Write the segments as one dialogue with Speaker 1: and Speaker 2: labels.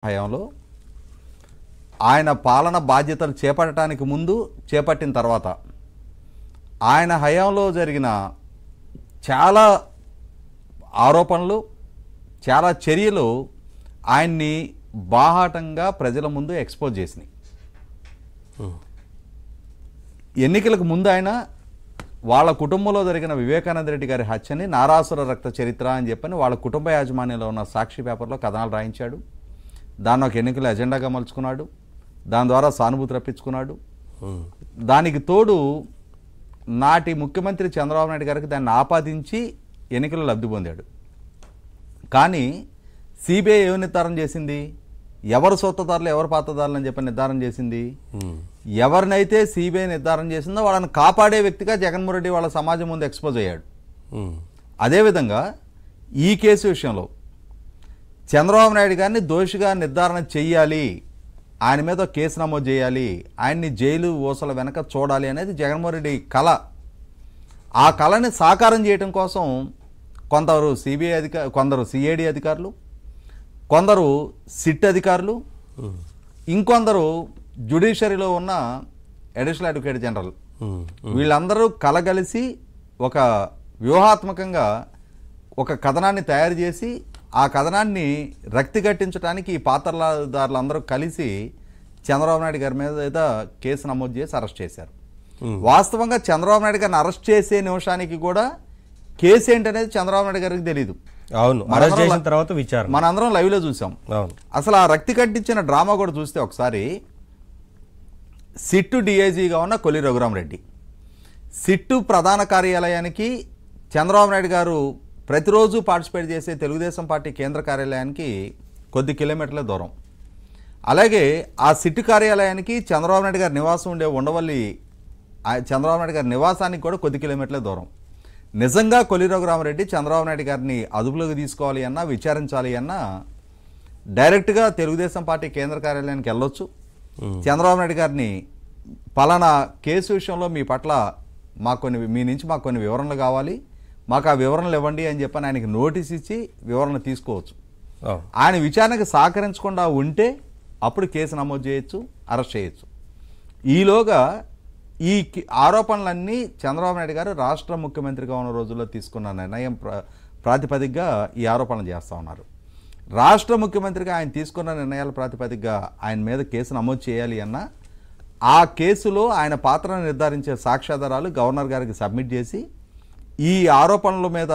Speaker 1: హయాంలో ఆయన పాలన బాధ్యతలు చేపట్టడానికి ముందు చేపట్టిన తర్వాత ఆయన హయాంలో జరిగిన చాలా ఆరోపణలు చాలా చర్యలు ఆయన్ని బాహాటంగా ప్రజల ముందు ఎక్స్పోజ్ చేసినాయి. ఎన్నికలకు ముందు ఆయన వాళ్ళ కుటుంబంలో జరిగిన వివేకానంద రెడ్డి గారి హత్యని నారాసుర రక్త చరిత్ర అని చెప్పని వాళ్ళ కుటుంబ యాజమాన్యంలో ఉన్న సాక్షి పేపర్లో కథనాలు రాయించాడు. దాన్ని ఒక ఎన్నికల ఎజెండాగా మలుచుకున్నాడు. దాని ద్వారా సానుభూతి రప్పించుకున్నాడు. దానికి తోడు నాటి ముఖ్యమంత్రి చంద్రబాబు నాయుడు గారికి దాన్ని ఆపాదించి ఎన్నికల్లో లబ్ధి పొందాడు. కానీ సిబిఐ ఏమి నిర్ధారణ చేసింది? ఎవరు సొత్తదారులు ఎవరు పాతదారులు అని చెప్పి నిర్ధారణ చేసింది. ఎవరినైతే సిబిఐ నిర్ధారణ చేసిందో వాళ్ళని కాపాడే వ్యక్తిగా జగన్మోహన్ రెడ్డి వాళ్ళ సమాజం ముందు ఎక్స్పోజ్ అయ్యాడు. అదేవిధంగా ఈ కేసు విషయంలో చంద్రబాబు నాయుడు గారిని దోషిగా నిర్ధారణ చెయ్యాలి, ఆయన మీద కేసు నమోదు చేయాలి, ఆయన్ని జైలు ఊసల వెనక చూడాలి అనేది జగన్మోహన్ రెడ్డి కళ. ఆ కళని సాకారం చేయడం కోసం కొందరు సిబిఐ కొందరు సిఐడి అధికారులు, కొందరు సిట్ అధికారులు, ఇంకొందరు జ్యుడిషియరీలో ఉన్న అడిషనల్ అడ్వకేట్ జనరల్, వీళ్ళందరూ కలగలిసి ఒక వ్యూహాత్మకంగా ఒక కథనాన్ని తయారు చేసి ఆ కథనాన్ని రక్తి కట్టించడానికి ఈ పాత్రదారులందరూ కలిసి చంద్రబాబు నాయుడు గారి మీద కేసు నమోదు చేసి అరెస్ట్ చేశారు. వాస్తవంగా చంద్రబాబు నాయుడు గారిని అరెస్ట్ చేసే నిమిషానికి కూడా కేసు ఏంటనేది చంద్రబాబు నాయుడు గారికి తెలియదు. మనందరం లైవ్ లో చూసాం. అసలు ఆ రక్తి కట్టించిన డ్రామా కూడా చూస్తే ఒకసారి సిట్టు డిఐజీగా ఉన్న కొల్లి రఘురామరెడ్డి, సిట్టు ప్రధాన కార్యాలయానికి చంద్రబాబు నాయుడు గారు ప్రతిరోజు పార్టిసిపేట్ చేసే తెలుగుదేశం పార్టీ కేంద్ర కార్యాలయానికి కొద్ది కిలోమీటర్ల దూరం. అలాగే ఆ సిట్టు కార్యాలయానికి చంద్రబాబు నాయుడు గారి నివాసం ఉండే ఉండవల్లి చంద్రబాబు నాయుడు గారి నివాసానికి కూడా కొద్ది కిలోమీటర్ల దూరం. నిజంగా కొల్లి రఘురామరెడ్డి చంద్రబాబు నాయుడు గారిని అదుపులోకి తీసుకోవాలి అన్నా విచారించాలి అన్నా డైరెక్ట్గా తెలుగుదేశం పార్టీ కేంద్ర కార్యాలయానికి వెళ్ళొచ్చు. చంద్రబాబు నాయుడు గారిని పలానా కేసు విషయంలో మీ పట్ల మీ నుంచి మాకు కొన్ని వివరణలు కావాలి, మాకు ఆ వివరణలు ఇవ్వండి అని చెప్పని ఆయనకి నోటీస్ ఇచ్చి వివరణ తీసుకోవచ్చు. ఆయన విచారణకు సహకరించకుండా ఉంటే అప్పుడు కేసు నమోదు చేయొచ్చు, అరెస్ట్ చేయొచ్చు. ఈలోగా ఈ ఆరోపణలన్నీ చంద్రబాబు నాయుడు గారు రాష్ట్ర ముఖ్యమంత్రిగా ఉన్న రోజుల్లో తీసుకున్న నిర్ణయం ప్రాతిపదికగా ఈ ఆరోపణలు చేస్తూ ఉన్నారు. రాష్ట్ర ముఖ్యమంత్రిగా ఆయన తీసుకున్న నిర్ణయాల ప్రాతిపదికగా ఆయన మీద కేసు నమోదు చేయాలి అన్నా ఆ కేసులో ఆయన పాత్రను నిర్ధారించే సాక్ష్యాధారాలు గవర్నర్ గారికి సబ్మిట్ చేసి ఈ ఆరోపణల మీద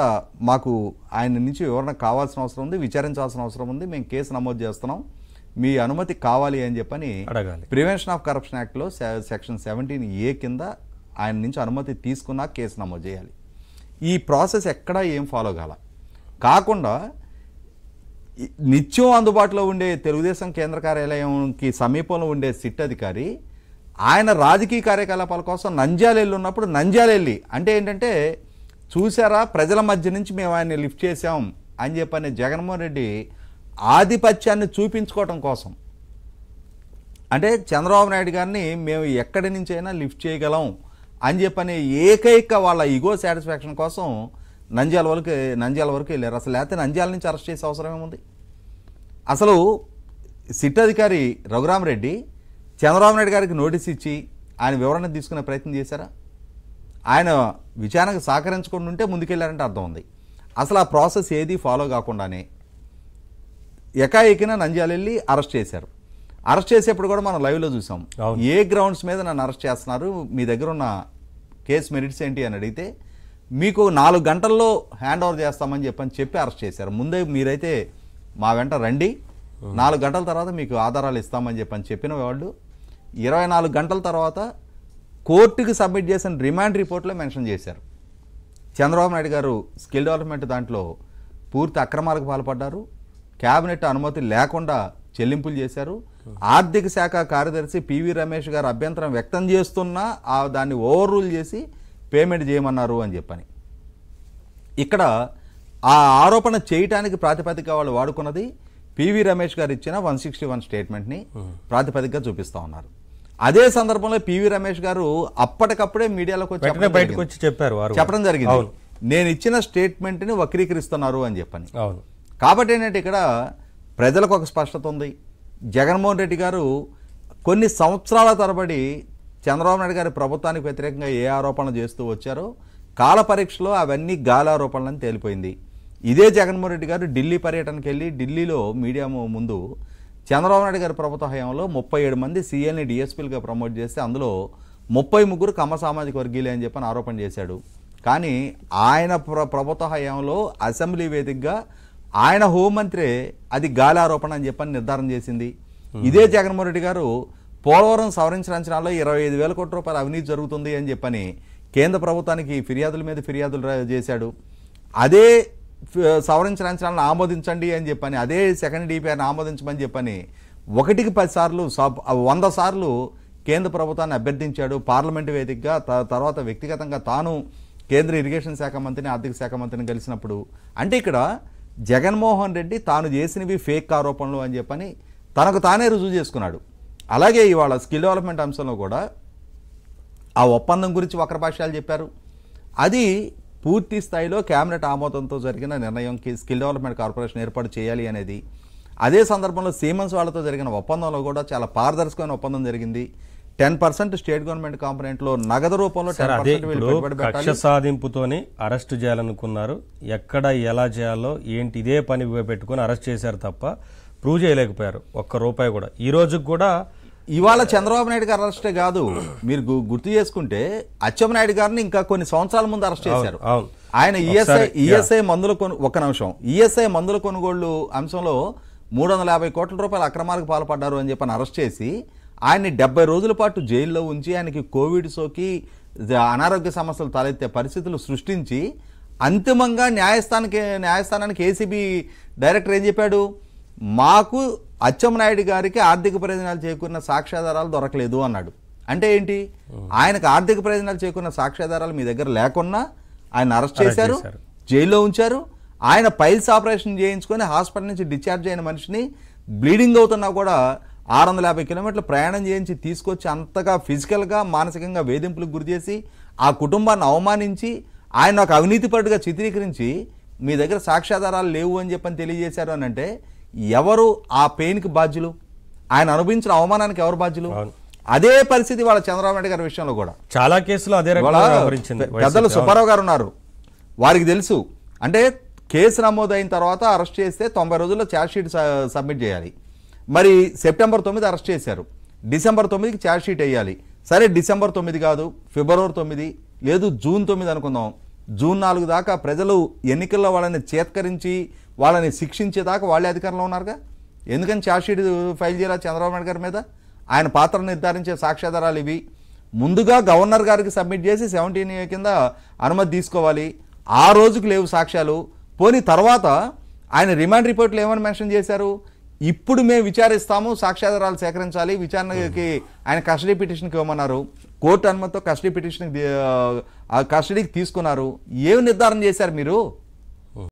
Speaker 1: మాకు ఆయన నుంచి వివరణ కావాల్సిన అవసరం ఉంది, విచారించాల్సిన అవసరం ఉంది, మేము కేసు నమోదు చేస్తున్నాం, మీ అనుమతి కావాలి అని చెప్పని ప్రివెన్షన్ ఆఫ్ కరప్షన్ యాక్ట్లో సెక్షన్ 17A కింద ఆయన నుంచి అనుమతి తీసుకున్నా కేసు నమోదు చేయాలి. ఈ ప్రాసెస్ ఎక్కడా ఏం ఫాలో కాకుండా నిత్యం అందుబాటులో ఉండే తెలుగుదేశం కేంద్ర కార్యాలయంకి సమీపంలో ఉండే సిట్ అధికారి ఆయన రాజకీయ కార్యకలాపాల కోసం నంద్యాల ఉన్నప్పుడు నంద్యాల అంటే ఏంటంటే చూసారా ప్రజల మధ్య నుంచి మేము ఆయన్ని లిఫ్ట్ చేసాం అని చెప్పని జగన్మోహన్ రెడ్డి ఆధిపత్యాన్ని చూపించుకోవటం కోసం, అంటే చంద్రబాబు నాయుడు గారిని మేము ఎక్కడి నుంచి అయినా లిఫ్ట్ చేయగలం అని చెప్పని ఏకైక వాళ్ళ ఈగో సాటిస్ఫాక్షన్ కోసం నంద్యాల వరకు వెళ్ళారు. అసలు లేకపోతే నంద్యాల నుంచి అరెస్ట్ చేసే అవసరం ఏముంది? అసలు సిట్ అధికారి రఘురామరెడ్డి చంద్రబాబు నాయుడు గారికి నోటీస్ ఇచ్చి ఆయన వివరణ తీసుకునే ప్రయత్నం చేశారా? ఆయన విచారణకు సహకరించకుండా ఉంటే ముందుకెళ్లారంటే అర్థం ఉంది. అసలు ఆ ప్రాసెస్ ఏది ఫాలో కాకుండానే ఎకాఎకిన నంద్యాల వెళ్ళి అరెస్ట్ చేశారు. అరెస్ట్ చేసేప్పుడు కూడా మనం లైవ్లో చూసాం. ఏ గ్రౌండ్స్ మీద నన్ను అరెస్ట్ చేస్తున్నారు, మీ దగ్గర ఉన్న కేసు మెరిట్స్ ఏంటి అని అడిగితే మీకు 4 గంటల్లో హ్యాండ్ ఓవర్ చేస్తామని చెప్పి అరెస్ట్ చేశారు. ముందే మీరైతే మా వెంట రండి, 4 గంటల తర్వాత మీకు ఆధారాలు ఇస్తామని చెప్పిన వాళ్ళు 24 గంటల తర్వాత కోర్టుకి సబ్మిట్ చేసిన రిమాండ్ రిపోర్ట్లో మెన్షన్ చేశారు. చంద్రబాబు నాయుడు గారు స్కిల్ డెవలప్మెంట్ దాంట్లో పూర్తి అక్రమాలకు పాల్పడ్డారు, క్యాబినెట్ అనుమతి లేకుండా చెల్లింపులు చేశారు, ఆర్థిక శాఖ కార్యదర్శి పివి రమేష్ గారు అభ్యంతరం వ్యక్తం చేస్తున్నా దాన్ని ఓవర్ రూల్ చేసి పేమెంట్ చేయమన్నారు అని చెప్పని ఇక్కడ ఆ ఆరోపణ చేయటానికి ప్రాతిపదిక వాళ్ళు వాడుకున్నది పివి రమేష్ గారు ఇచ్చిన 161 స్టేట్మెంట్ని ప్రాతిపదికగా చూపిస్తూ ఉన్నారు. అదే సందర్భంలో పివి రమేష్ గారు అప్పటికప్పుడే మీడియాలోకి వచ్చి చెప్పడం జరిగింది, నేను ఇచ్చిన స్టేట్మెంట్ని వక్రీకరిస్తున్నారు అని చెప్పని. కాబట్టి ఏంటంటే ఇక్కడ ప్రజలకు ఒక స్పష్టత ఉంది, జగన్మోహన్ రెడ్డి గారు కొన్ని సంవత్సరాల తరబడి చంద్రబాబు నాయుడు గారి ప్రభుత్వానికి వ్యతిరేకంగా ఏ ఆరోపణలు చేస్తూ వచ్చారో కాల పరీక్షలో అవన్నీ గాలి ఆరోపణలని తేలిపోయింది. ఇదే జగన్మోహన్ రెడ్డి గారు ఢిల్లీ పర్యటనకి వెళ్ళి ఢిల్లీలో మీడియా ముందు చంద్రబాబు నాయుడు గారి ప్రభుత్వ హయాంలో 37 మంది సీఎల్ని డిఎస్పీలుగా ప్రమోట్ చేస్తే అందులో 33 కమ్మ సామాజిక వర్గీయులే అని చెప్పని ఆరోపణ చేశాడు. కానీ ఆయన ప్రభుత్వ హయాంలో అసెంబ్లీ వేదికగా ఆయన హోంమంత్రి అది గాలి ఆరోపణ అని చెప్పని నిర్ధారణ చేసింది. ఇదే జగన్మోహన్ రెడ్డి గారు పోలవరం సవరించిన అంచనాలో 25,000 కోట్ల రూపాయల అవినీతి జరుగుతుంది అని చెప్పని కేంద్ర ప్రభుత్వానికి ఫిర్యాదుల మీద ఫిర్యాదులు చేశాడు. అదే సవరించిన అంచనాలను ఆమోదించండి అని చెప్పని, అదే సెకండ్ డిపిఆర్ని ఆమోదించమని చెప్పని 1కి 10 సార్లు 100 సార్లు కేంద్ర ప్రభుత్వాన్ని అభ్యర్థించాడు పార్లమెంటు వేదికగా. తర్వాత వ్యక్తిగతంగా తాను కేంద్ర ఇరిగేషన్ శాఖ మంత్రిని, ఆర్థిక శాఖ మంత్రిని కలిసినప్పుడు. అంటే ఇక్కడ జగన్మోహన్ రెడ్డి తాను చేసినవి ఫేక్ ఆరోపణలు అని చెప్పని తనకు తానే రుజువు చేసుకున్నాడు. అలాగే ఇవాళ స్కిల్ డెవలప్మెంట్ అంశంలో కూడా ఆ ఒప్పందం గురించి వక్ర భాష్యాలు చెప్పారు. అది పూర్తి స్థాయిలో కేబినెట్ ఆమోదంతో జరిగిన నిర్ణయం, స్కిల్ డెవలప్మెంట్ కార్పొరేషన్ ఏర్పాటు చేయాలి అనేది. అదే సందర్భంలో సీమెన్స్ వాళ్ళతో జరిగిన ఒప్పందంలో కూడా చాలా పారదర్శకమైన ఒప్పందం జరిగింది. 10% స్టేట్ గవర్నమెంట్ కాంపోనెంట్లో నగదు రూపంలో 10% పెట్టుబడి పెట్టాలి.
Speaker 2: కక్ష సాధింపుతోని అరెస్ట్ చేయాలనుకున్నారు. ఎక్కడ ఎలా చేయాలో ఏంటి ఇదే పని పెట్టుకుని అరెస్ట్ చేశారు తప్ప ప్రూవ్ చేయలేకపోయారు ఒక్క రూపాయి కూడా. ఈ రోజుకి కూడా
Speaker 1: ఇవాళ చంద్రబాబు నాయుడు గారు అరెస్టే కాదు, మీరు గుర్తు చేసుకుంటే అచ్చెన్నాయుడు గారిని ఇంకా కొన్ని సంవత్సరాల ముందు అరెస్ట్ చేశారు. ఆయన ఈఎస్ఐ మందుల ఈఎస్ఐ మందుల కొనుగోళ్లు అంశంలో 350 కోట్ల రూపాయల అక్రమాలకు పాల్పడ్డారు అని చెప్పని అరెస్ట్ చేసి ఆయన్ని 70 రోజుల పాటు జైల్లో ఉంచి ఆయనకి కోవిడ్ సోకి అనారోగ్య సమస్యలు తలెత్తే పరిస్థితులు సృష్టించి అంతిమంగా న్యాయస్థానానికి ఏసీబీ డైరెక్టర్ ఏం చెప్పాడు, మాకు అచ్చెన్నాయుడు గారికి ఆర్థిక ప్రయోజనాలు చేకూరిన సాక్ష్యాధారాలు దొరకలేదు అన్నాడు. అంటే ఏంటి, ఆయనకు ఆర్థిక ప్రయోజనాలు చేకూరిన సాక్ష్యాధారాలు మీ దగ్గర లేకున్నా ఆయన అరెస్ట్ చేశారు, జైల్లో ఉంచారు. ఆయన పైల్స్ ఆపరేషన్ చేయించుకొని హాస్పిటల్ నుంచి డిశ్చార్జ్ అయిన మనిషిని బ్లీడింగ్ అవుతున్నా కూడా 650 కిలోమీటర్లు ప్రయాణం చేయించి తీసుకొచ్చి అంతగా ఫిజికల్గా మానసికంగా వేధింపులకు గురి చేసి ఆ కుటుంబాన్ని అవమానించి ఆయన ఒక అవినీతిపరుడుగా చిత్రీకరించి మీ దగ్గర సాక్ష్యాధారాలు లేవు అని చెప్పని తెలియజేశారు అని అంటే ఎవరు ఆ పెయిన్కి బాధ్యులు, ఆయన అనుభవించిన అవమానానికి ఎవరు బాధ్యులు? అదే పరిస్థితి వాళ్ళ చంద్రబాబు నాయుడు గారి విషయంలో కూడా
Speaker 2: చాలా కేసులు అదే
Speaker 1: పెద్దలు సుబ్బారావు గారు ఉన్నారు, వారికి తెలుసు. అంటే కేసు నమోదైన తర్వాత అరెస్ట్ చేస్తే 90 రోజుల్లో ఛార్జ్షీట్ సబ్మిట్ చేయాలి. మరి సెప్టెంబర్ 9 అరెస్ట్ చేశారు, డిసెంబర్ 9కి ఛార్జ్షీట్ వేయాలి. సరే డిసెంబర్ 9 కాదు, ఫిబ్రవరి 9 లేదు, జూన్ 9 అనుకుందాం. జూన్ 4 దాకా ప్రజలు ఎన్నికల్లో వాళ్ళని చేత్కరించి వాళ్ళని శిక్షించేదాకా వాళ్ళే అధికారంలో ఉన్నారుగా. ఎందుకని ఛార్జ్షీట్ ఫైల్ చేయాలి చంద్రబాబు నాయుడు గారి మీద? ఆయన పాత్ర నిర్ధారించే సాక్ష్యాధారాలు ఇవి. ముందుగా గవర్నర్ గారికి సబ్మిట్ చేసి 17A కింద అనుమతి తీసుకోవాలి. ఆ రోజుకు లేవు సాక్ష్యాలు. పోనీ తర్వాత ఆయన రిమాండ్ రిపోర్ట్లు ఏమని మెన్షన్ చేశారు, ఇప్పుడు మేము విచారిస్తాము, సాక్ష్యాధారాలు సేకరించాలి, విచారణకి ఆయన కస్టడీ పిటిషన్కి ఇవ్వమన్నారు. కోర్టు అనుమతితో కస్టడీ పిటిషన్ కస్టడీకి తీసుకున్నారు. ఏమి నిర్ధారణ చేశారు మీరు?